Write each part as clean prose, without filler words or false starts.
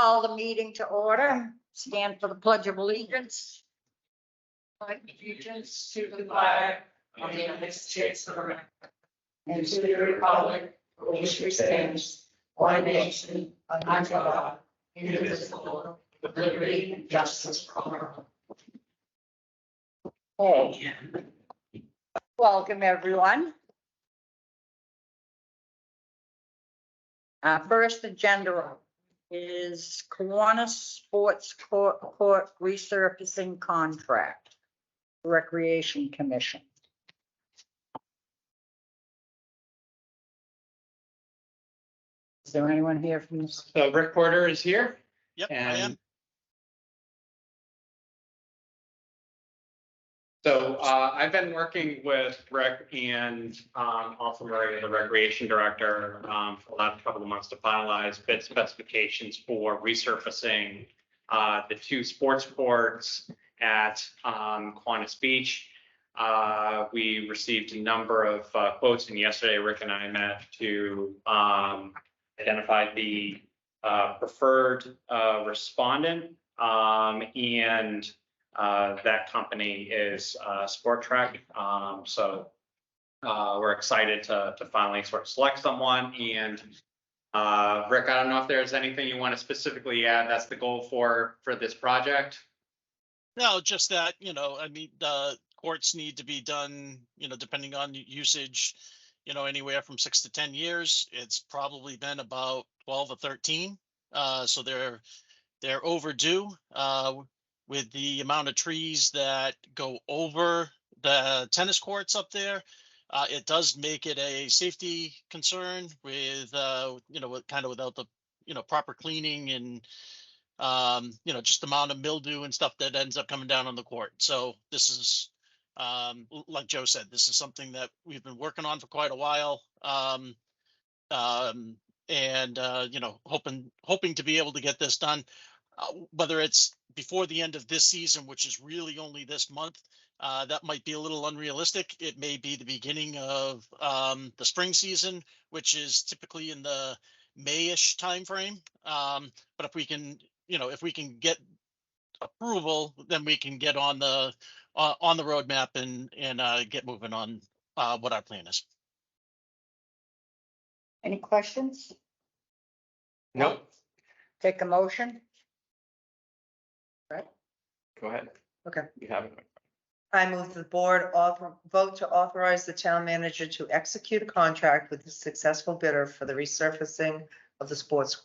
call the meeting to order. Stand for the Pledge of Allegiance. Pledge allegiance to the flag of the United States of America and to the republic for which it stands, one nation, under God, indivisible, with liberty and justice for all. Hey, welcome everyone. First agenda is Kiwanis Sports Court resurfacing contract, Recreation Commission. Is there anyone here from this? So Rick Porter is here. Yep, I And am. so I've been working with Rick and also Maria, the recreation director, for the last couple of months to finalize bid specifications for resurfacing the two sports courts at Kiwanis Beach. We received a number of quotes, and yesterday Rick and I met to identify the preferred respondent, and that company is Sport Trek. So we're excited to finally sort of select someone. And Rick, I don't know if there's anything you want to specifically add. That's the goal for this project. No, just that, I mean, the courts need to be done, depending on usage, anywhere from 6 to 10 years. It's probably been about 12 or 13. So they're overdue. With the amount of trees that go over the tennis courts up there, it does make it a safety concern with, kind of without the, proper cleaning and, just the amount of mildew and stuff that ends up coming down on the court. So this is, like Joe said, this is something that we've been working on for quite a while. Hoping to be able to get this done, whether it's before the end of this season, which is really only this month, that might be a little unrealistic. It may be the beginning of the spring season, which is typically in the May-ish timeframe. But if we can, if we can get approval, then we can get on the roadmap and get moving on what our plan is. Any questions? Nope. Take a motion. Right. Go ahead. Okay. You have it. I move the board vote to authorize the town manager to execute a contract with the successful bidder for the resurfacing of the sports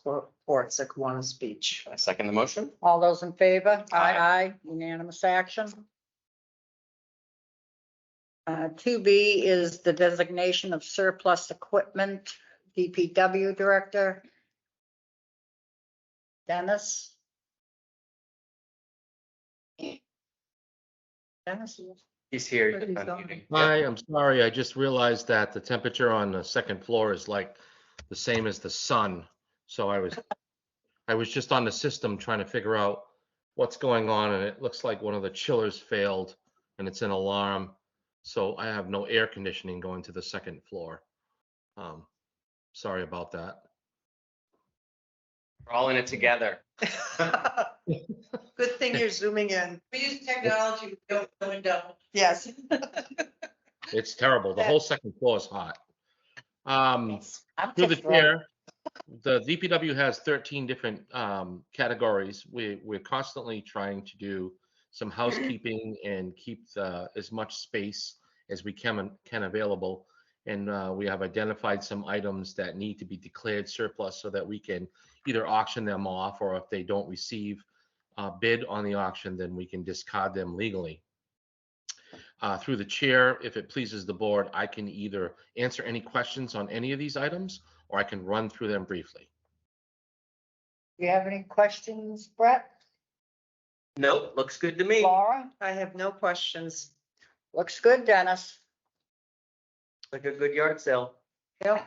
courts at Kiwanis Beach. I second the motion. All those in favor? Aye. Aye, unanimous action. 2B is the designation of surplus equipment, DPW director. Dennis? Dennis? He's here. Where He's he's on going. meeting. Hi, I'm sorry. I just realized that the temperature on the second floor is like the same as the sun. So I was just on the system trying to figure out what's going on, and it looks like one of the chillers failed and it's an alarm. So I have no air conditioning going to the second floor. Sorry about that. We're all in it together. Good thing you're zooming in. We use technology, we don't go into. Yes. It's terrible. The whole second floor is hot. I'm Through the just right. chair, the DPW has 13 different categories. We're constantly trying to do some housekeeping and keep as much space as we can available. And we have identified some items that need to be declared surplus so that we can either auction them off, or if they don't receive a bid on the auction, then we can discard them legally. Through the chair, if it pleases the board, I can either answer any questions on any of these items, or I can run through them briefly. Do you have any questions, Brett? Nope, looks good to me. Laura? I have no questions. Looks good, Dennis. Like a good yard sale. Yep.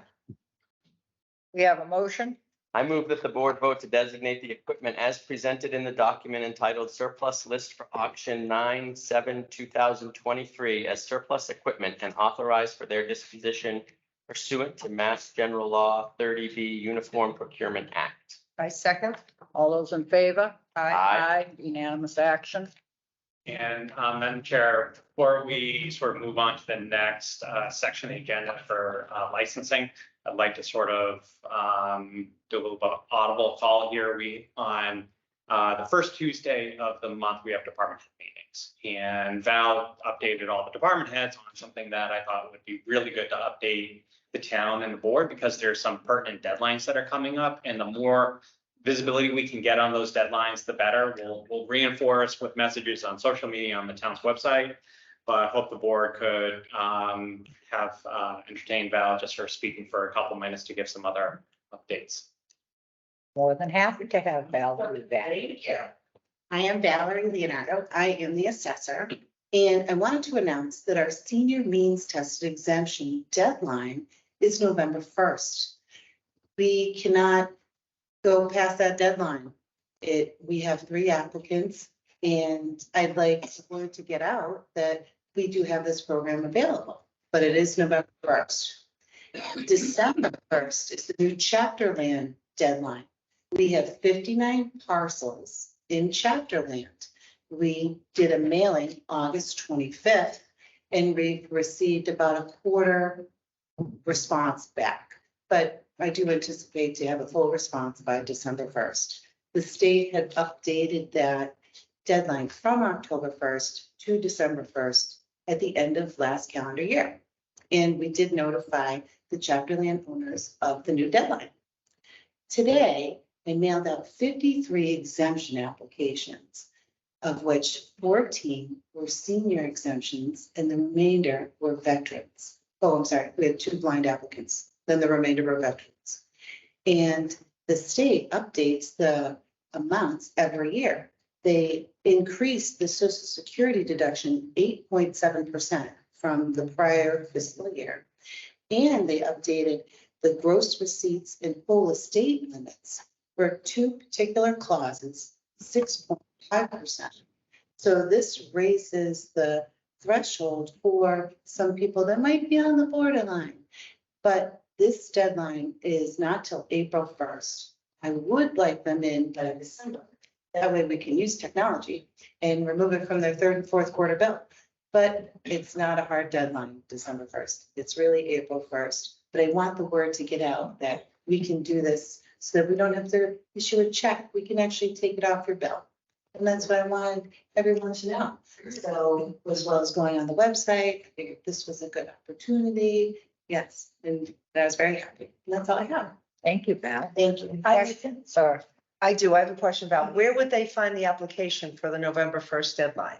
We have a motion. I move that the board vote to designate the equipment as presented in the document entitled Surplus List for Auction 9/7/2023 as surplus equipment and authorize for their disposition pursuant to Mass General Law 30B Uniform Procurement Act. I second. All those in favor? Aye. Unanimous action. And Madam Chair, before we sort of move on to the next section of the agenda for licensing, I'd like to sort of do a little bit of audible call here. On the first Tuesday of the month, we have department head meetings. And Val updated all the department heads on something that I thought would be really good to update the town and the board, because there's some pertinent deadlines that are coming up, and the more visibility we can get on those deadlines, the better. We'll reinforce with messages on social media on the town's website. But I hope the board could have entertained Val just for speaking for a couple minutes to give some other updates. More than happy to have Val do that. I am Valerie Leonardo. I am the assessor. And I wanted to announce that our senior means tested exemption deadline is November 1st. We cannot go past that deadline. We have 3 applicants, and I'd like the word to get out that we do have this program available, but it is November 1st. December 1st is the new chapter land deadline. We have 59 parcels in chapter land. We did a mailing August 25th, and we've received about a quarter response back. But I do anticipate to have a full response by December 1st. The state had updated that deadline from October 1st to December 1st at the end of last calendar year. And we did notify the chapter land owners of the new deadline. Today, I mailed out 53 exemption applications, of which 14 were senior exemptions and the remainder were veterans. Oh, I'm sorry, we had 2 blind applicants, then the remainder were veterans. And the state updates the amounts every year. They increased the Social Security deduction 8.7% from the prior fiscal year. And they updated the gross receipts and full estate limits for 2 particular clauses, 6.5%. So this raises the threshold for some people that might be on the borderline. But this deadline is not till April 1st. I would like them in by December. That way we can use technology and remove it from their 3rd and 4th quarter bill. But it's not a hard deadline, December 1st. It's really April 1st. But I want the word to get out that we can do this so that we don't have to issue a check. We can actually take it off your bill. And that's what I wanted everyone to know. So as well as going on the website, I figured this was a good opportunity. Yes, and I was very happy. And that's all I have. Thank you, Val. Thank you. Sir, I do. I have a question about where would they find the application for the November 1st deadline?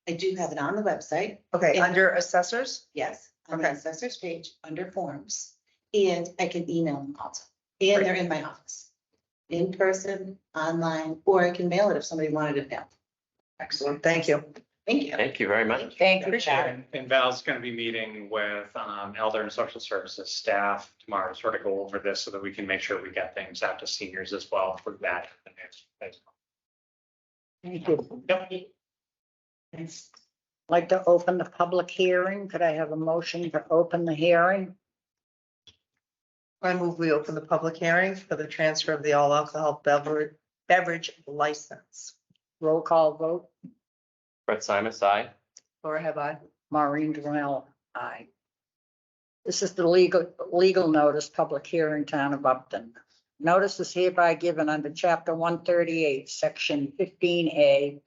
I do have it on the website. Okay, Yeah. under assessors? Yes, on the Okay. assessor's page under forms. And I can email them also. And they're in my office. In person, online, or I can mail it if somebody wanted it mailed. Excellent. Thank you. Thank you. Thank you very much. thank you, Appreciate it. Val. And Val's going to be meeting with Elder and Social Services staff tomorrow to sort of go over this so that we can make sure we get things out to seniors as well for that. Thank you. Yep. Like to open the public hearing. Could I have a motion to open the hearing? I move we open the public hearing for the transfer of the all alcohol beverage license. Roll call vote. Brett Simus, aye. Laura, have I? Maureen Durrell, aye. This is the legal notice, public hearing, Town of Upton. Notice is hereby given under Chapter 138, Section 15A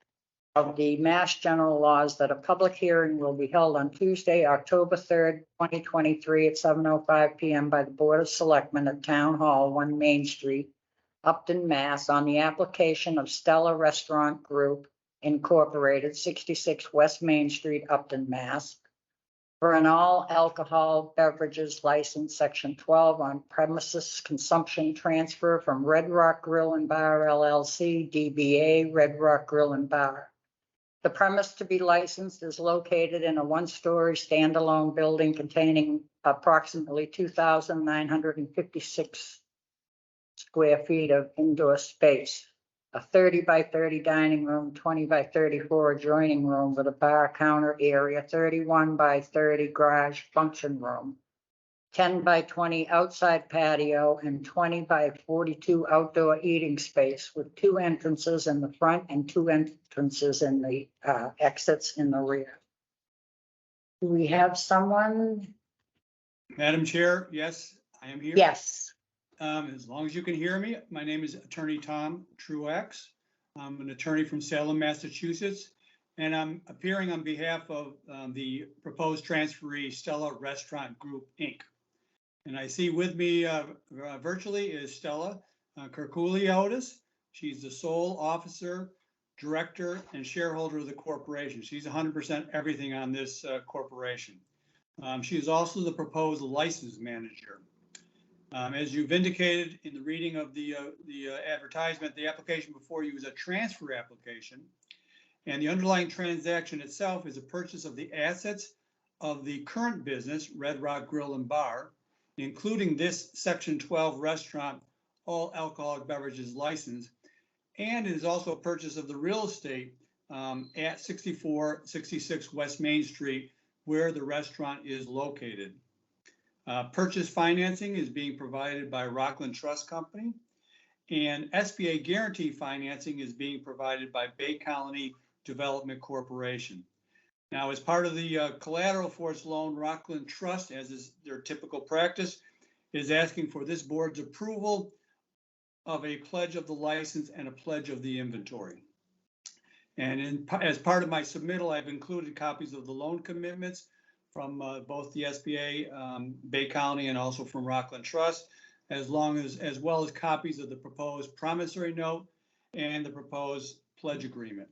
of the Mass General Laws that a public hearing will be held on Tuesday, October 3rd, 2023 at 7:05 PM by the Board of Selectmen at Town Hall, 1 Main Street, Upton, Mass. On the application of Stella Restaurant Group Incorporated, 66 West Main Street, Upton, Mass. For an all alcohol beverages license, Section 12 on premises consumption transfer from Red Rock Grill and Bar LLC, DBA Red Rock Grill and Bar. The premise to be licensed is located in a 1-story standalone building containing approximately 2,956 square feet of indoor space. A 30 by 30 dining room, 20 by 34 adjoining room with a bar counter area, 31 by 30 garage function room, 10 by 20 outside patio and 20 by 42 outdoor eating space with 2 entrances in the front and 2 entrances in the exits in the rear. Do we have someone? Madam Chair, yes, I am here. Yes. As long as you can hear me, my name is Attorney Tom Truax. I'm an attorney from Salem, Massachusetts, and I'm appearing on behalf of the proposed transferee Stella Restaurant Group, Inc. And I see with me virtually is Stella Kirkouliotis. She's the sole officer, director, and shareholder of the corporation. She's 100% everything on this corporation. She is also the proposed license manager. As you've indicated in the reading of the advertisement, the application before you is a transfer application. And the underlying transaction itself is a purchase of the assets of the current business, Red Rock Grill and Bar, including this Section 12 restaurant, all alcoholic beverages license. And it is also a purchase of the real estate at 6466 West Main Street, where the restaurant is located. Purchase financing is being provided by Rockland Trust Company, and SBA guarantee financing is being provided by Bay Colony Development Corporation. Now, as part of the collateral for its loan, Rockland Trust, as is their typical practice, is asking for this board's approval of a pledge of the license and a pledge of the inventory. And as part of my submittal, I've included copies of the loan commitments from both the SBA, Bay Colony, and also from Rockland Trust, as well as copies of the proposed promissory note and the proposed pledge agreement.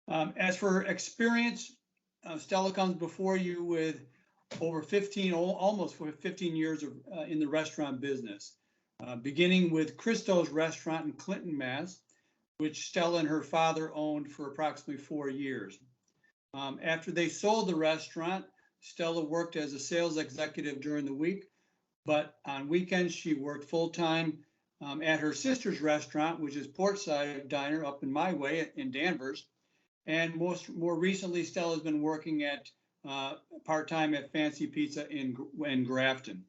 As for experience, Stella comes before you with over almost 15 years in the restaurant business, beginning with Christo's Restaurant in Clinton, Mass, which Stella and her father owned for approximately 4 years. After they sold the restaurant, Stella worked as a sales executive during the week, but on weekends she worked full-time at her sister's restaurant, which is Portside Diner up in my way in Danvers. And more recently, Stella has been working at part-time at Fancy Pizza in Grafton.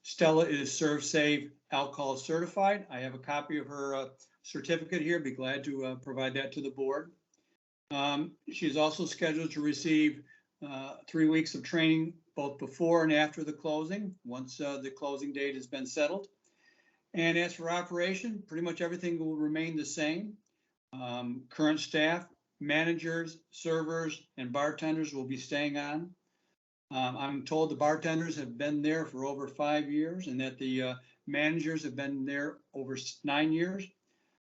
Stella is Serve Save alcohol certified. I have a copy of her certificate here. Be glad to provide that to the board. She's also scheduled to receive 3 weeks of training both before and after the closing, once the closing date has been settled. And as for operation, pretty much everything will remain the same. Current staff, managers, servers, and bartenders will be staying on. I'm told the bartenders have been there for over 5 years and that the managers have been there over 9 years.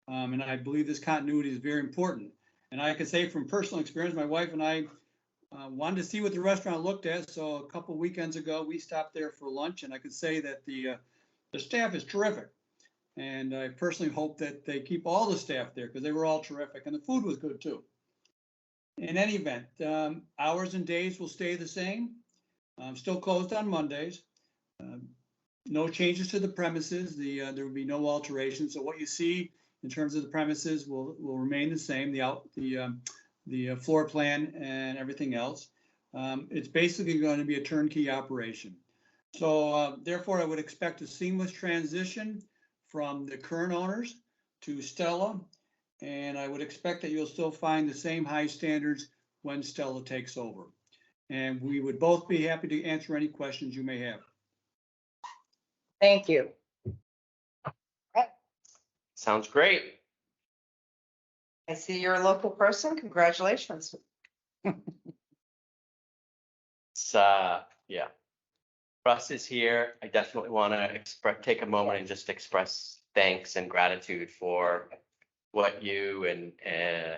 And I believe this continuity is very important. And I can say from personal experience, my wife and I wanted to see what the restaurant looked at. So a couple of weekends ago, we stopped there for lunch, and I could say that the staff is terrific. And I personally hope that they keep all the staff there because they were all terrific, and the food was good too. In any event, hours and days will stay the same. Still closed on Mondays. No changes to the premises. There will be no alterations. So what you see in terms of the premises will remain the same. The floor plan and everything else. It's basically going to be a turnkey operation. So therefore, I would expect a seamless transition from the current owners to Stella, and I would expect that you'll still find the same high standards when Stella takes over. And we would both be happy to answer any questions you may have. Thank you. Sounds great. I see you're a local person. Congratulations. Yeah. Russ is here. I definitely want to take a moment and just express thanks and gratitude for what you and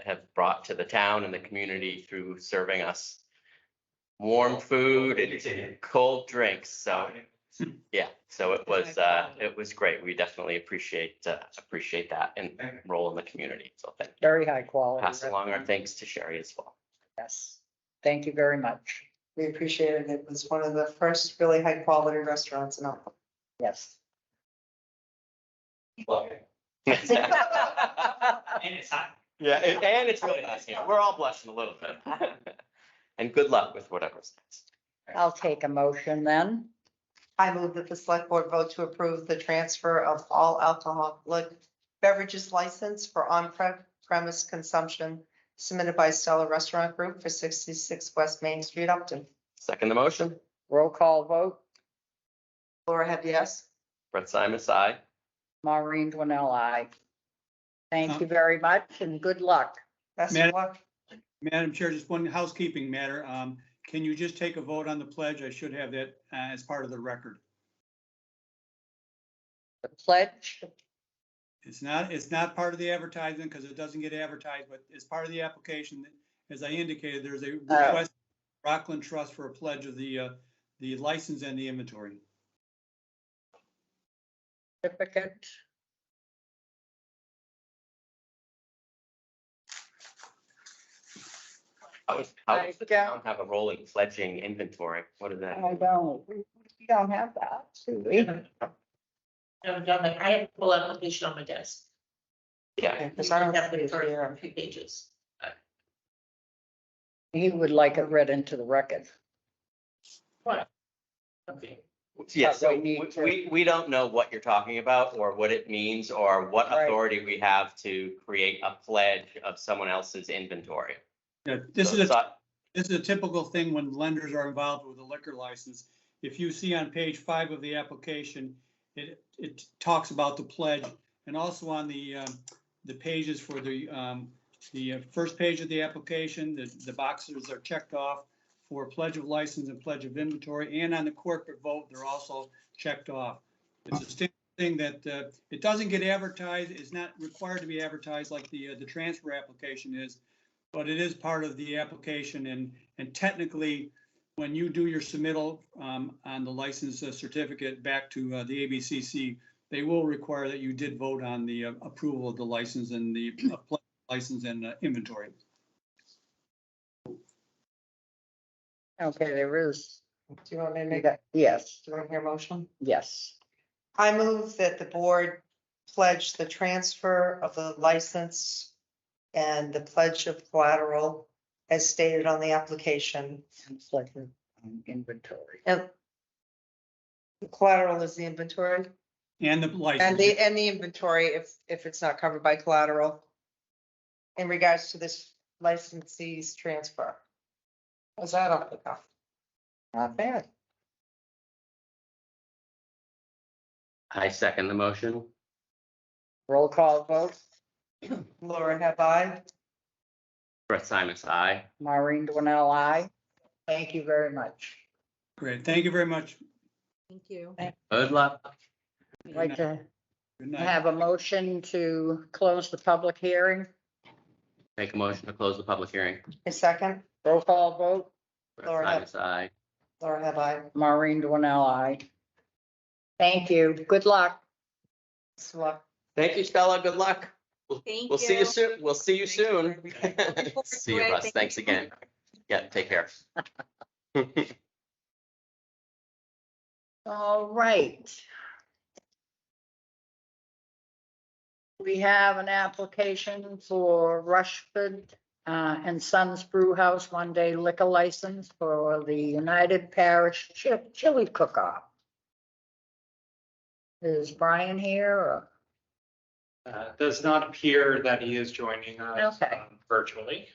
have brought to the town and the community through serving us warm food and cold drinks. So yeah, so it was great. We definitely appreciate that and role in the community. So thank you. Very high quality. Pass along our thanks to Sherry as well. Yes. Thank you very much. We appreciate it. It was one of the first really high quality restaurants in Elton. Yes. And it's hot. Yeah, and it's really nice here. We're all blushing a little bit. And good luck with whatever's next. I'll take a motion then. I move that the select board vote to approve the transfer of all alcoholic beverages license for on-premise consumption submitted by Stella Restaurant Group for 66 West Main Street, Upton. Second the motion. Roll call vote. Laura have yes? Brett Simus, aye. Maureen Dwinell, aye. Thank you very much and good luck. Best of Madam- luck. Madam Chair, just one housekeeping matter. Can you just take a vote on the pledge? I should have that as part of the record. The pledge. It's not part of the advertisement because it doesn't get advertised, but as part of the application, as I indicated, there's a request Rockland Trust for a pledge of the license and the inventory. Certificate. How does the town have a role in pledging inventory? What is that? I don't, we don't have that, do we? I've done that. I have a full application on my desk. Yeah, Because I don't have it it for here. a few pages. He would like it read into the record. Okay. yeah, But so we need to- we don't know what you're talking about or what it means or what Right. authority we have to create a pledge of someone else's inventory. Yeah, this So is it's not- this is a typical thing when lenders are involved with a liquor license. If you see on page 5 of the application, it talks about the pledge, and also on the pages for the first page of the application, the boxes are checked off for pledge of license and pledge of inventory, and on the corporate vote, they're also checked off. It's a standard thing that it doesn't get advertised, it's not required to be advertised like the transfer application is, but it is part of the application, and technically, when you do your submittal on the license certificate back to the ABCC, they will require that you did vote on the approval of the license and the license and inventory. Okay, there is. Do you want me to make, Yes, do you want to hear a motion? yes. I move that the board pledge the transfer of the license and the pledge of collateral as stated on the application. And second, inventory. And the collateral is the inventory And the and license. the inventory if it's not covered by collateral in regards to this licensee's transfer. Was that off the cuff? Not bad. I second the motion. Roll call vote. Laura have I. Brett Simus, aye. Maureen Dwinell, aye. Thank you very much. Great, thank you very much. Thank you. Good luck. I'd like to Good night. have a motion to close the public hearing. Make a motion to close the public hearing. A second. Roll call vote. Brett Laura. Simus, aye. Laura have I. Maureen Dwinell, aye. Thank you. Good luck. So, Thank you, Stella. Good luck. Thank We'll see you soon. We'll see you soon. forward See to you, it. Russ. Thank Thanks you. again. Yeah, take care. All right. We have an application for Rushford and Sons Brew House one-day liquor license for the United Parish Chili Cook-Off. Is Brian here or? Does not appear that he is joining us Okay. virtually.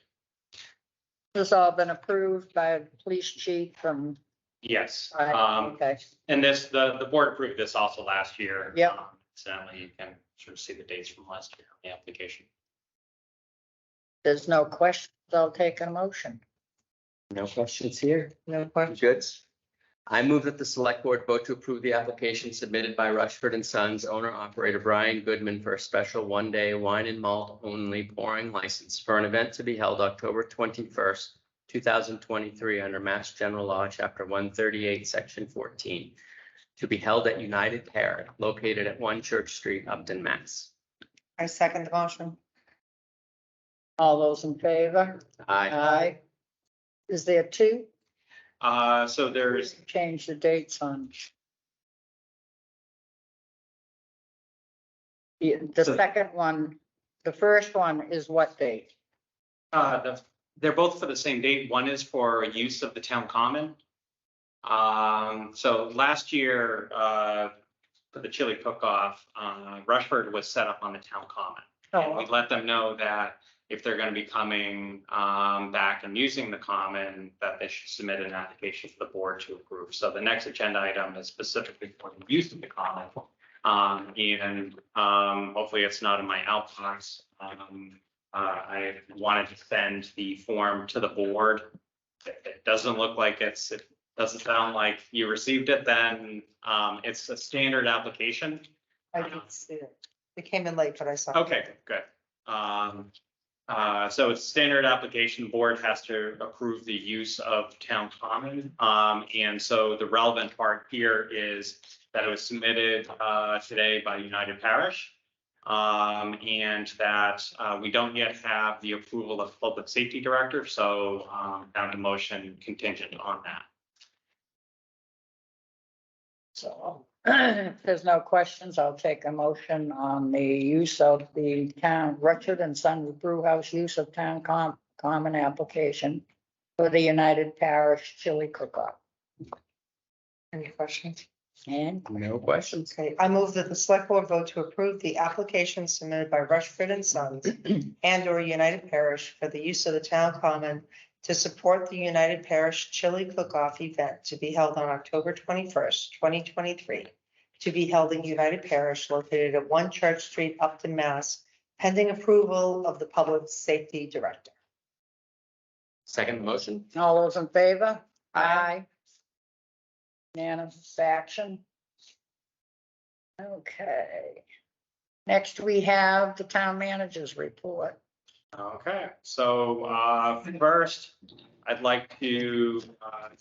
This all been approved by the police chief from, Yes. okay, And this, the board approved this also last year. Yep. Incidentally, you can sort of see the dates from last year on the application. there's no questions, I'll take a motion. No questions here. no question. Good. I move that the select board vote to approve the application submitted by Rushford and Sons owner operator Brian Goodman for a special one-day wine and malt only pouring license for an event to be held October 21st, 2023 under Mass General Law, Chapter 138, Section 14, to be held at United Parish located at 1 Church Street, Upton, Mass. I second the motion. All those in favor? Aye. Aye. Is there two? So there's, Change the dates on. The So- second one, the first one is what date? they're both for the same date. One is for use of the town common. So last year, for the chili cook-off, Rushford was set up on the town common. And we let them know that if they're gonna be coming, back and using the common, that they should submit an application for the board to approve. So the next agenda item is specifically for the use of the common. Hopefully it's not in my outbox. I wanted to send the form to the board. If it doesn't look like it doesn't sound like you received it, then, it's a standard application. I didn't see it. It came in late, but I saw. it. Okay, good. So it's standard application, the board has to approve the use of town common. And so the relevant part here is that it was submitted, today by United Parish. And that, we don't yet have the approval of public safety director, so, found a motion contingent on that. So if there's no questions, I'll take a motion on the use of the town, Richard and Son Brew House use of town common application for the United Parish chili cook-off. Any questions? And No questions. Okay, I move that the select board vote to approve the application submitted by Rushford and Sons and or United Parish for the use of the town common to support the United Parish Chili Cook-Off event to be held on October 21st, 2023, to be held in United Parish located at 1 Church Street, Upton, Mass, pending approval of the public safety director. Second motion? all those in favor? Aye. Unanimous action. Okay. Next, we have the town manager's report. Okay, so, first, I'd like to,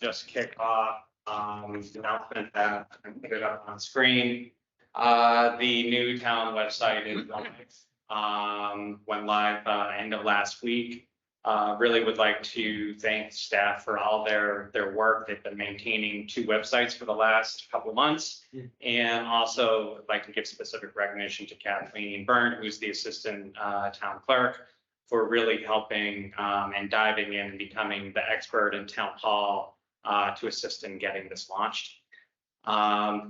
just kick off, the announcement that I can put it up on screen. The new town website is live, went live, end of last week. Really would like to thank staff for all their work. They've been maintaining 2 websites for the last couple of months. And also I'd like to give specific recognition to Kathleen Byrne, who's the assistant, town clerk, for really helping, and diving in and becoming the expert in town hall, to assist in getting this launched. I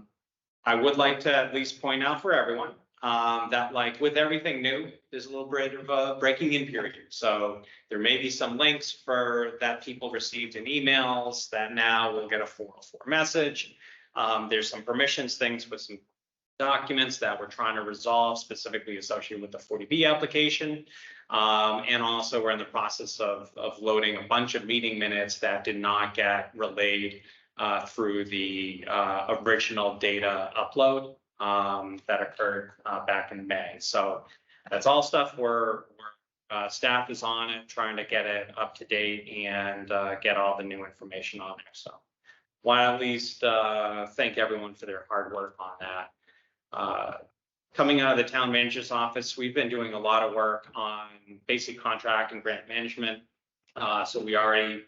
would like to at least point out for everyone, that like with everything new, there's a little bit of a breaking in period. So there may be some links for that people received in emails that now will get a 404 message. There's some permissions things with some documents that we're trying to resolve specifically associated with the 40B application. And also we're in the process of loading a bunch of meeting minutes that did not get relayed through the original data upload that occurred back in May. So that's all stuff where staff is on it, trying to get it up to date and get all the new information on there. So want to at least thank everyone for their hard work on that. Coming out of the town manager's office, we've been doing a lot of work on basic contract and grant management. So we already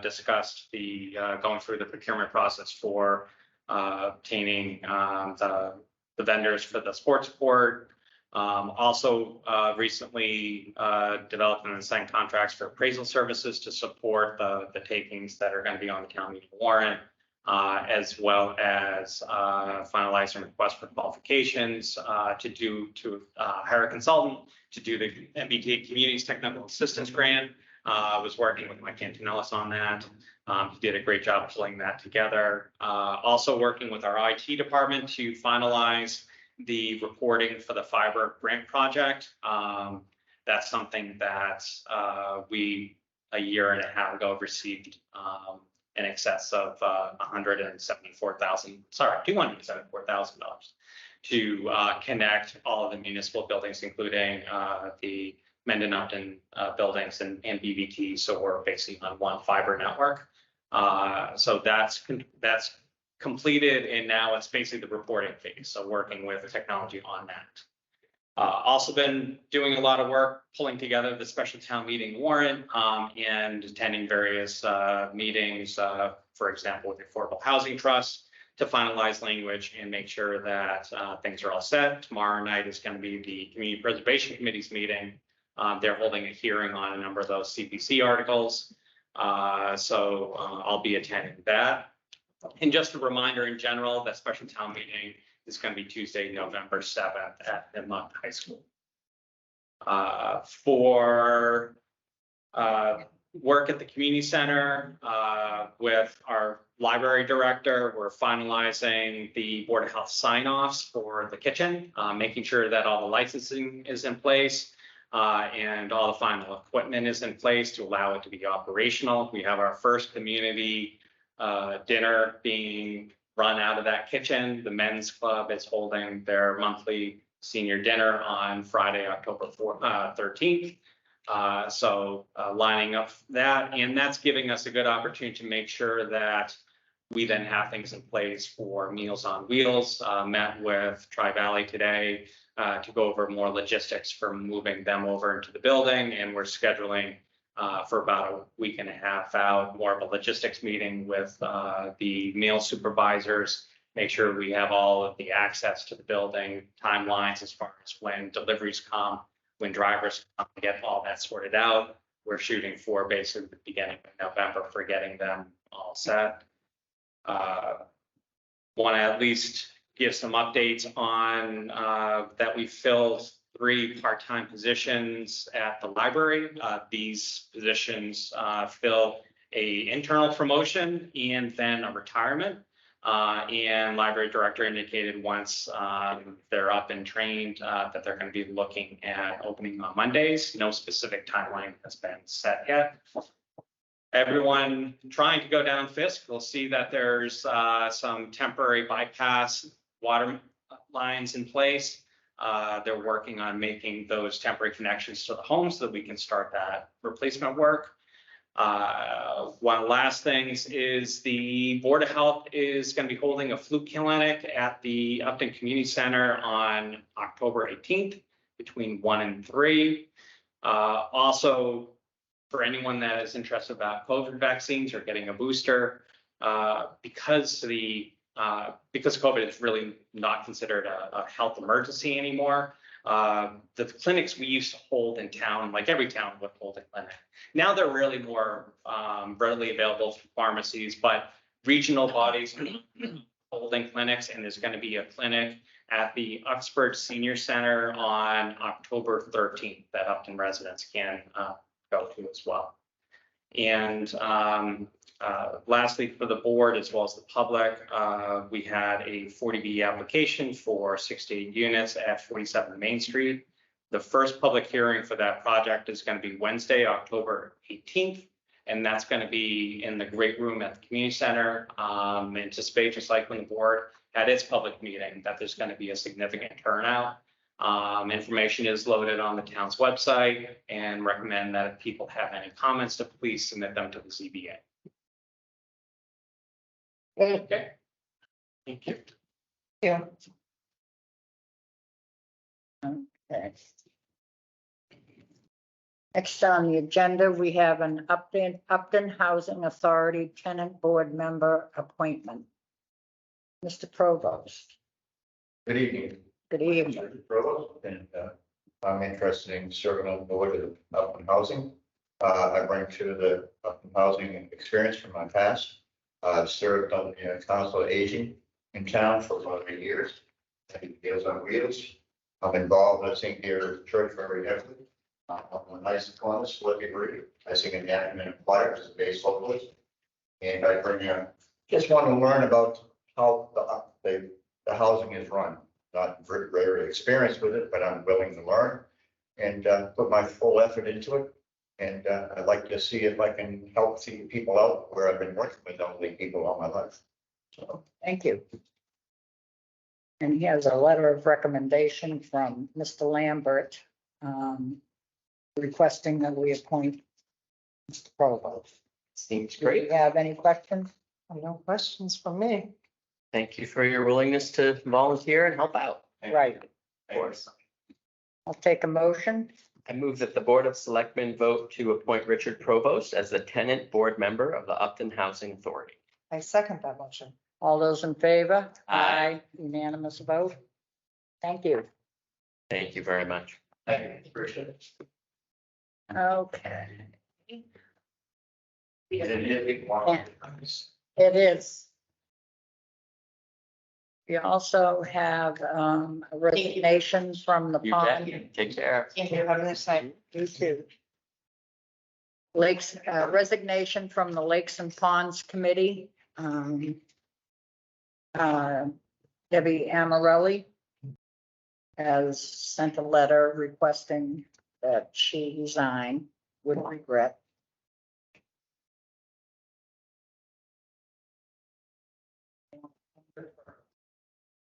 discussed the going through the procurement process for obtaining the vendors for the sports court. Also recently developed and signed contracts for appraisal services to support the takings that are going to be on the town meeting warrant. As well as finalizing requests for qualifications to hire a consultant to do the MBTA Communities Technical Assistance Grant. I was working with Mike Antonellis on that. He did a great job pulling that together. Also working with our IT department to finalize the reporting for the fiber grant project. That's something that we a year and a half ago received in excess of $274,000 to connect all of the municipal buildings, including the Mendon Upton buildings and BVT. So we're basically on one fiber network. So that's completed, and now it's basically the reporting phase. So working with technology on that. Also been doing a lot of work pulling together the special town meeting warrant and attending various meetings, for example, with the Affordable Housing Trust to finalize language and make sure that things are all set. Tomorrow night is going to be the Community Preservation Committee's meeting. They're holding a hearing on a number of those CPC articles. So I'll be attending that. And just a reminder in general, that special town meeting is going to be Tuesday, November 7th at Mont High School. For work at the community center with our library director, we're finalizing the Board of Health sign-offs for the kitchen, making sure that all the licensing is in place and all the final equipment is in place to allow it to be operational. We have our first community dinner being run out of that kitchen. The men's club is holding their monthly senior dinner on Friday, October 13th. So lining up that, and that's giving us a good opportunity to make sure that we then have things in place for Meals on Wheels. Met with Tri-Valley today to go over more logistics for moving them over into the building, and we're scheduling for about a week and a half out, more of a logistics meeting with the meal supervisors, make sure we have all of the access to the building, timelines as far as when deliveries come, when drivers come to get all that sorted out. We're shooting for basically the beginning of November for getting them all set. Want to at least give some updates on that we filled 3 part-time positions at the library. These positions fill a internal promotion and then a retirement. And library director indicated once they're up and trained that they're going to be looking at opening on Mondays. No specific timeline has been set yet. Everyone trying to go down Fisk will see that there's some temporary bypass water lines in place. They're working on making those temporary connections to the home so that we can start that replacement work. One of the last things is the Board of Health is going to be holding a flu clinic at the Upton Community Center on October 18th between 1 and 3. Also, for anyone that is interested about COVID vaccines or getting a booster, because COVID is really not considered a health emergency anymore. The clinics we used to hold in town, like every town would hold a clinic. Now they're really more readily available from pharmacies, but regional bodies holding clinics, and there's going to be a clinic at the Uxbridge Senior Center on October 13th that Upton residents can go to as well. And lastly, for the board as well as the public, we had a 40B application for 68 units at 47 Main Street. The first public hearing for that project is going to be Wednesday, October 18th, and that's going to be in the great room at the community center. Anticipate, just like when the board had its public meeting, that there's going to be a significant turnout. Information is loaded on the town's website, and recommend that if people have any comments to please submit them to the ZBA. Okay. Thank you. Yeah. Okay. Next on the agenda, we have an Upton Housing Authority Tenant Board Member appointment. Mr. Provost. Good evening. Good evening. Mr. Provost, and I'm interested in serving on the board of Upton Housing. I bring to the Upton Housing experience from my past. I've served on the Council of Aging in town for about 8 years. Meals on Wheels. I'm involved in St. Peter's Church very heavily. I'm a nice corner, split degree. I sing in the Academy Choir as a bass vocalist. And I bring just want to learn about how the housing is run. Not very experienced with it, but I'm willing to learn and put my full effort into it. And I'd like to see if I can help see people out where I've been working with elderly people all my life. So, Thank you. And he has a letter of recommendation from Mr. Lambert requesting that we appoint Mr. Provost. Seems Do great. you have any questions? No questions from me. Thank you for your willingness to volunteer and help out. Right. Of course. I'll take a motion. I move that the Board of Selectmen vote to appoint Richard Provost as the tenant board member of the Upton Housing Authority. I second that motion. All those in favor? Aye. Unanimous vote. Thank you. Thank you very much. thank you, appreciate it. Okay. And it is- It is. We also have a resignation from the You bet. pond. Take care. Thank you. Have a nice night. You too. Lakes, resignation from the Lakes and Ponds Committee. Debbie Amarelli has sent a letter requesting that she resign with regret.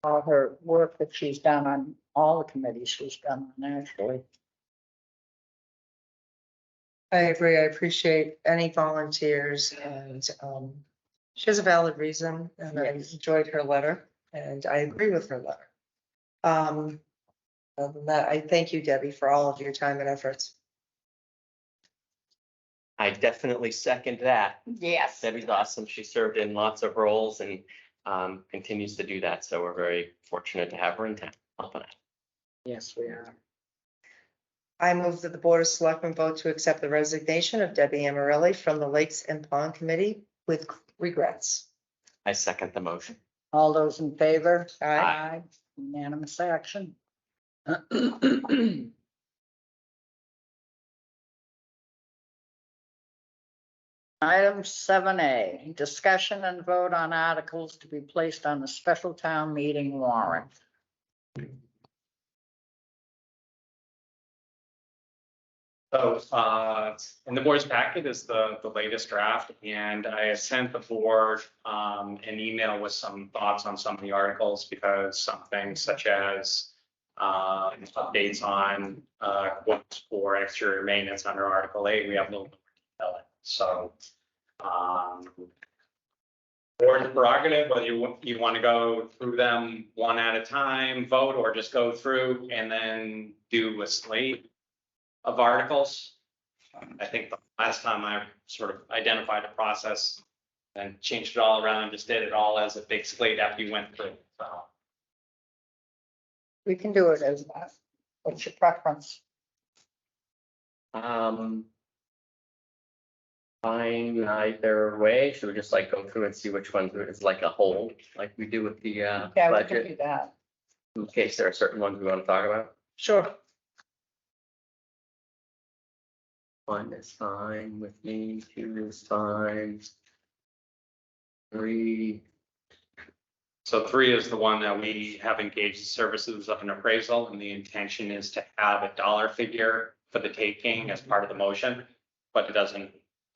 All her work that she's done on all the committees she's done on, actually. I agree. I appreciate any volunteers and she has a valid reason and I enjoyed her letter and I agree with her letter. Other than that, I thank you, Debbie, for all of your time and efforts. I definitely second that. Yes. Debbie's awesome. She served in lots of roles and continues to do that. So we're very fortunate to have her in town helping out. Yes, we are. I move that the Board of Selectmen vote to accept the resignation of Debbie Amarelli from the Lakes and Pond Committee with regrets. I second the motion. All those in favor? Aye. Unanimous action. Item 7A, discussion and vote on articles to be placed on the special town meeting warrant. So, in the board's packet is the latest draft, and I had sent the board, an email with some thoughts on some of the articles, because some things such as, updates on, quotes for exterior maintenance under Article 8, we have a little bit more detail. So, board prerogative, whether you want to go through them one at a time, vote, or just go through and then do a slate of articles. I think the last time I sort of identified a process and changed it all around and just did it all as a big slate after you went through. So, We can do it as that. What's your preference? Fine either way. Should we just like go through and see which ones is like a whole, like we do with the Yeah, we can budget, do that. in case there are certain ones we want to talk about? Sure. One is fine with me, 2 is fine. 3, so 3 is the one that we have engaged the services of an appraisal, and the intention is to have a dollar figure for the taking as part of the motion, but it doesn't,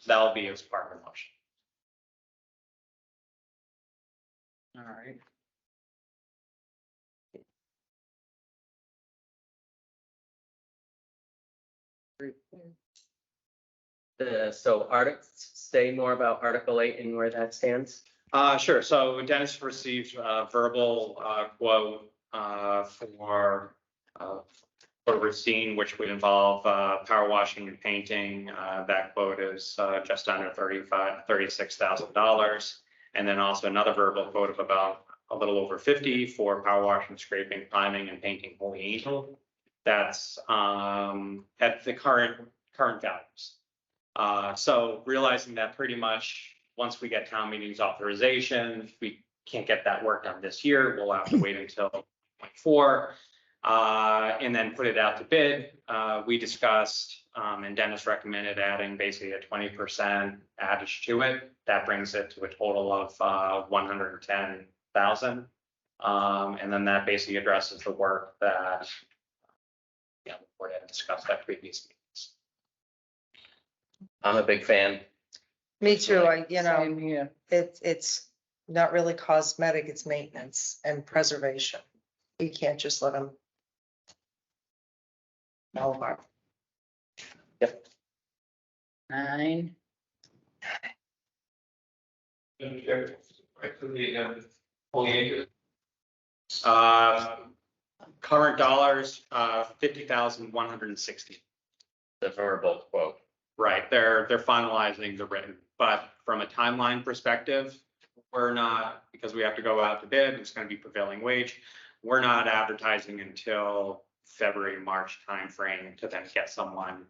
that'll be as part of the motion. All right. so say more about Article 8 and where that stands. Sure. So Dennis received a verbal quote for Racine, which would involve power washing and painting. That quote is just under $36,000. And then also another verbal quote of about a little over 50 for power washing, scraping, priming, and painting Holy Angel. That's at the current values. So realizing that pretty much once we get town meetings authorization, if we can't get that work done this year, we'll have to wait until 24 and then put it out to bid. We discussed and Dennis recommended adding basically a 20% addition to it. That brings it to a total of 110,000. And then that basically addresses the work that the board had discussed at previous meetings. I'm a big fan. Me too. Same here. It's not really cosmetic, it's maintenance and preservation. We can't just let them. All of our. 9. Current dollars, 50,160. The verbal quote. Right, they're finalizing the written, but from a timeline perspective, we're not, because we have to go out to bid, it's gonna be prevailing wage. We're not advertising until February, March timeframe to then get someone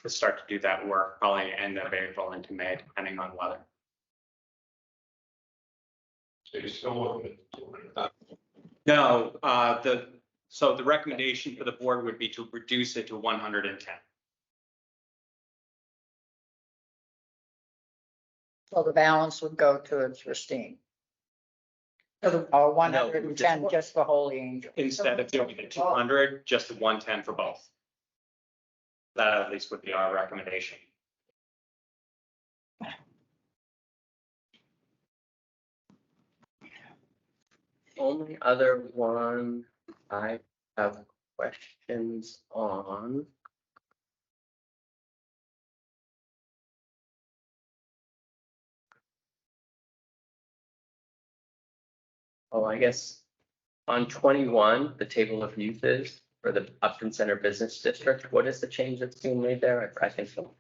to start to do that work, probably end of April into May, depending on weather. So you're still looking at No, so the recommendation for the board would be to reduce it to 110. So the balance would go to Christine. Or 110 just for Holy Angel. Instead of doing the 200, just the 110 for both. That at least would be our recommendation. Only other one I have questions on. Oh, I guess on 21, the table of uses for the Upton Center Business District, what is the change that's being made there? I think so.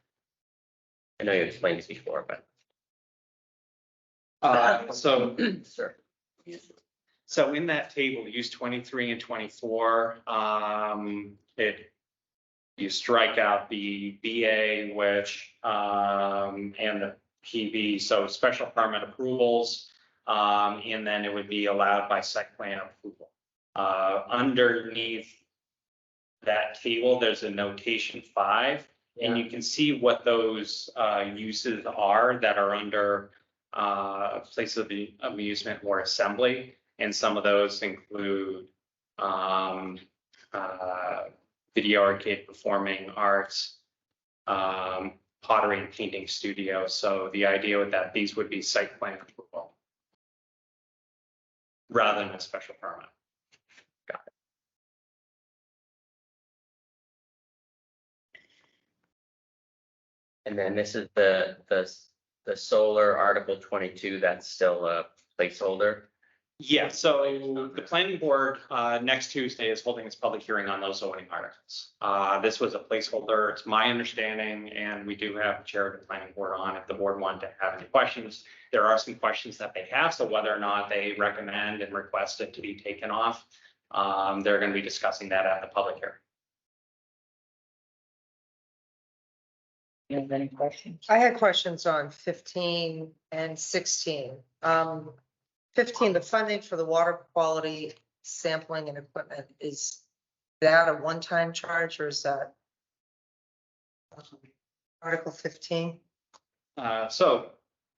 I know you explained this before, but. Sir. So in that table, use 23 and 24, you strike out the BA, which, and the PB, so special permit approvals, and then it would be allowed by site plan approval. Underneath that table, there's a notation 5, and you can see what those uses are that are under place of the amusement or assembly. And some of those include video arcade, performing arts, pottery and painting studio. So the idea with that, these would be site plan approval rather than a special permit. Got it. And then this is the solar Article 22, that's still a placeholder. Yeah, so the planning board next Tuesday is holding its public hearing on those zoning articles. This was a placeholder. It's my understanding, and we do have the chair of the planning board on if the board wanted to have any questions. There are some questions that they have, so whether or not they recommend and request it to be taken off, they're going to be discussing that at the public hearing. You have any questions? I had questions on 15 and 16. 15, the funding for the water quality sampling and equipment, is that a one-time charge or is that Article 15? So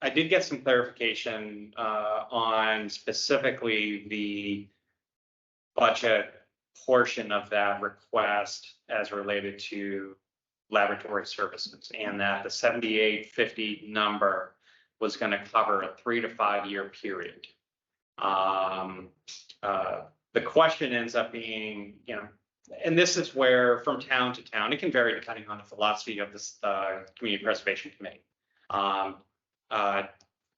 I did get some clarification on specifically the budget portion of that request as related to laboratory services, and that the 7850 number was going to cover a 3 to 5 year period. The question ends up being, and this is where from town to town, it can vary depending on the philosophy of this Community Preservation Committee.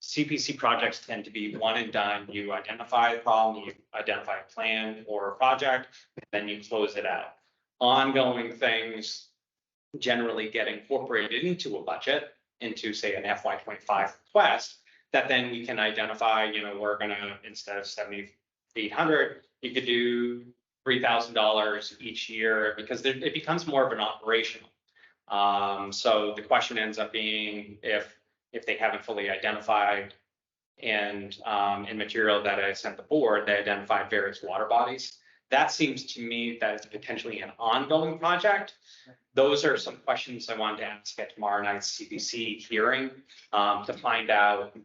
CPC projects tend to be one and done. You identify a problem, you identify a plan or a project, then you close it out. Ongoing things generally get incorporated into a budget, into say an FY25 request, that then we can identify, we're gonna, instead of 7,800, you could do $3,000 each year, because it becomes more of an operational. So the question ends up being if they haven't fully identified, and in material that I sent the board, they identified various water bodies. That seems to me that it's potentially an ongoing project. Those are some questions I wanted to ask at tomorrow night's CPC hearing to find out,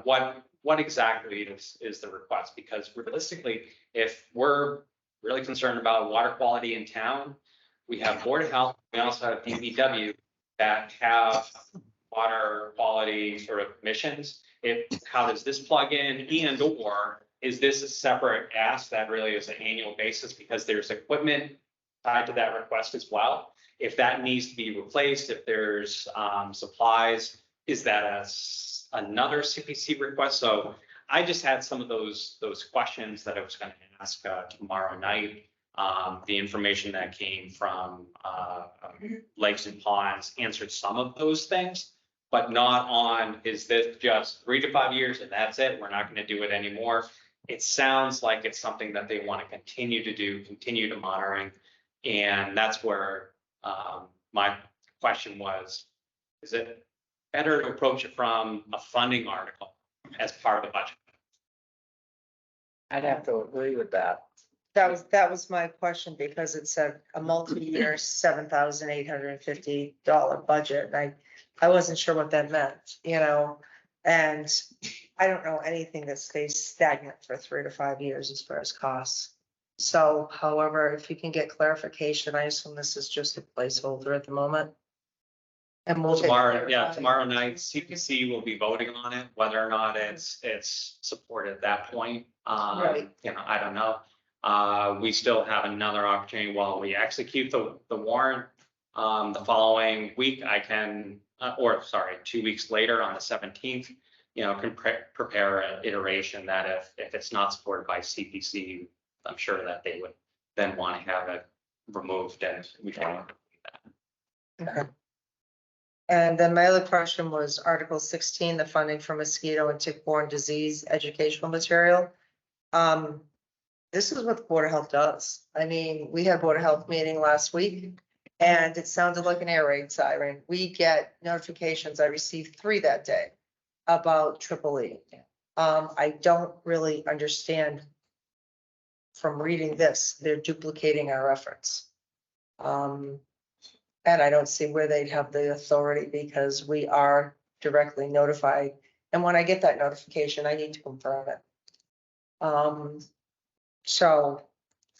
what exactly is the request? Because realistically, if we're really concerned about water quality in town, we have Board of Health, we also have DPW that have water quality sort of missions. How does this plug in, and or is this a separate ask that really is an annual basis, because there's equipment tied to that request as well? If that needs to be replaced, if there's supplies, is that another CPC request? So I just had some of those questions that I was going to ask tomorrow night. The information that came from Lakes and Ponds answered some of those things, but not on, is this just 3 to 5 years and that's it, we're not going to do it anymore. It sounds like it's something that they want to continue to do, continue to monitoring. And that's where my question was, is it better to approach it from a funding article as part of the budget? I'd have to agree with that. That was my question, because it said a multi-year $7,850 budget, and I wasn't sure what that meant, and I don't know anything that stays stagnant for 3 to 5 years as far as costs. So however, if you can get clarification, I assume this is just a placeholder at the moment. And we'll. Tomorrow night, CPC will be voting on it, whether or not it's supported at that point. Right. I don't know. We still have another opportunity while we execute the warrant. The following week, I can, 2 weeks later on the 17th, can prepare an iteration that if it's not supported by CPC, I'm sure that they would then want to have it removed, and we can. Okay. And then my other question was Article 16, the funding for mosquito and tick-borne disease educational material. This is what the Board of Health does. I mean, we had Board of Health meeting last week, and it sounded like an air raid siren. We get notifications. I received 3 that day about EEE. I don't really understand from reading this, they're duplicating our efforts. And I don't see where they'd have the authority, because we are directly notified. And when I get that notification, I need to confirm it. So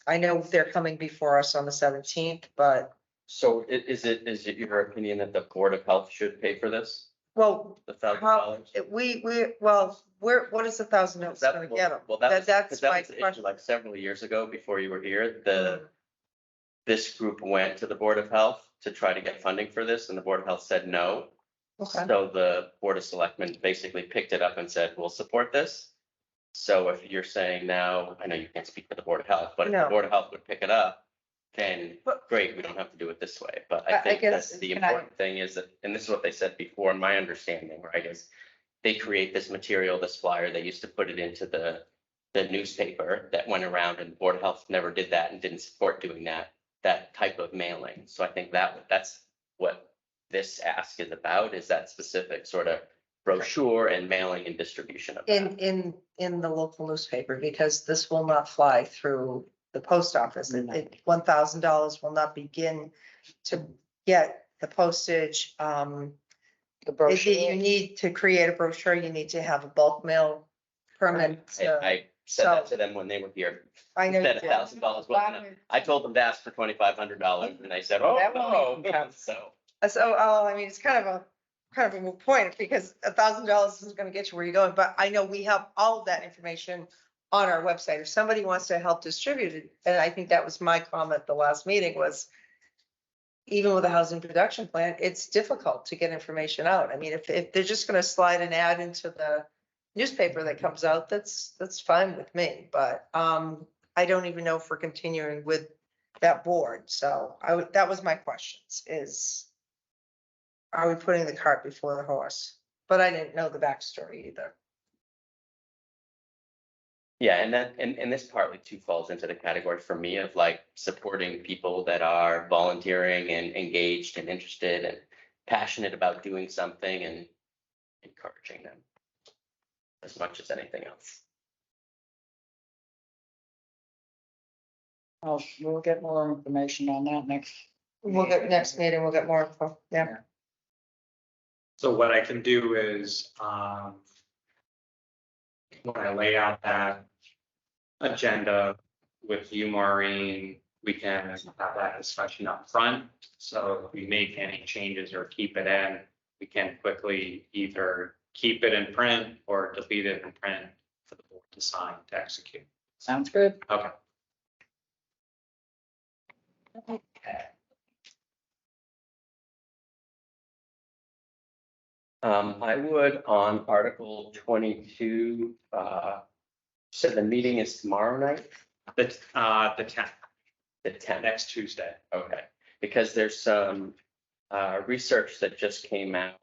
I know they're coming before us on the 17th, but, So is it your opinion that the Board of Health should pay for this? well, The $1,000? how, what is $1,000 gonna get them? Well, that's That's my the issue, question. like several years ago, before you were here, this group went to the Board of Health to try to get funding for this, and the Board of Health said no. Okay. So the Board of Selectmen basically picked it up and said, we'll support this. So if you're saying now, I know you can't speak for the Board of Health, but if the No. Board of Health would pick it up, then But- great, we don't have to do it this way. But I I think guess- that's the can I- important thing is that, and this is what they said before, my understanding, right, is they create this material, this flyer, they used to put it into the newspaper that went around, and the Board of Health never did that and didn't support doing that type of mailing. So I think that's what this ask is about, is that specific sort of brochure and mailing and distribution of that. In the local newspaper, because this will not fly through the post office. $1,000 will not begin to get the postage. The You brochure. need to create a brochure, you need to have a bulk mail permit. I said that to them when they were here. I know. Said $1,000 wasn't enough. I told them to ask for $2,500 and they said, oh, That won't no. even So, I mean, it's kind of a moot point, because $1,000 isn't gonna get you where you're going, but I know we have all of that information on our website. If somebody wants to help distribute it, and I think that was my comment the last meeting, was even with a housing production plan, it's difficult to get information out. I mean, if they're just gonna slide an ad into the newspaper that comes out, that's fine with me, but I don't even know if we're continuing with that board. So that was my questions, is are we putting the cart before the horse? But I didn't know the backstory either. yeah, and this partly too falls into the category for me of like supporting people that are volunteering and engaged and interested and passionate about doing something and encouraging them as much as anything else. We'll get more information on that next. Next meeting, we'll get more info. Yeah. So what I can do is, when I lay out that agenda with you, Maureen, we can have that discussion up front. So if we make any changes or keep it in, we can quickly either keep it in print or delete it in print for the board to sign to execute. Sounds good. Okay. I would on Article 22, so the meeting is tomorrow night, The 10th, the 10th. next Tuesday. Okay, because there's some research that just came out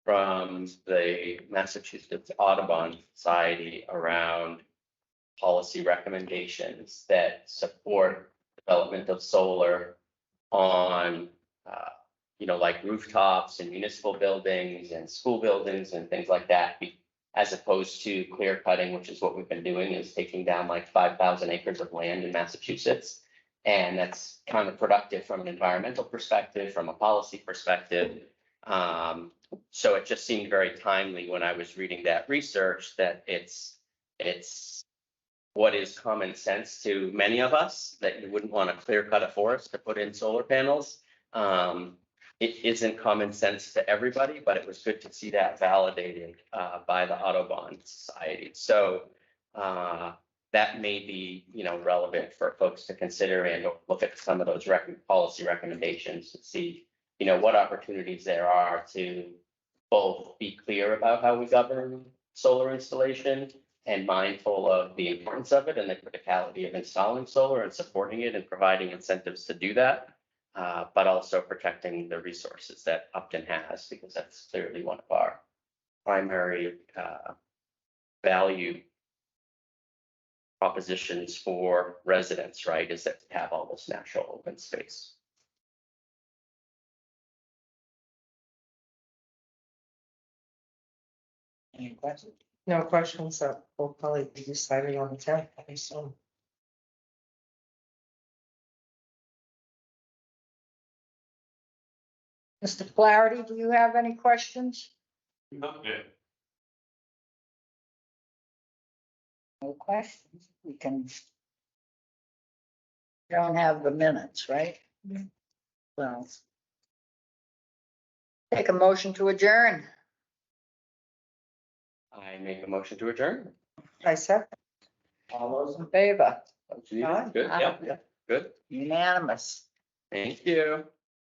from the Massachusetts Audubon Society around policy recommendations that support development of solar on, like rooftops and municipal buildings and school buildings and things like that. as opposed to clear cutting, which is what we've been doing, is taking down like 5,000 acres of land in Massachusetts. And that's counterproductive from an environmental perspective, from a policy perspective. So it just seemed very timely when I was reading that research that it's what is common sense to many of us, that you wouldn't want to clear cut a forest to put in solar panels. It isn't common sense to everybody, but it was good to see that validated by the Audubon Society. So that may be, relevant for folks to consider and look at some of those policy recommendations to see, what opportunities there are to both be clear about how we govern solar installation and mindful of the importance of it and the criticality of installing solar and supporting it and providing incentives to do that. But also protecting the resources that Upton has, because that's clearly one of our primary value propositions for residents, right, is that we have all this natural open space. Any questions? No questions, so we'll probably be decided on the 10th, I assume. Mr. Flaherty, do you have any questions? Okay. No questions. We can. Don't have the minutes, right? Well. Take a motion to adjourn. I make a motion to adjourn. I said, All those in favor? Good, yeah, good. Unanimous. Thank you.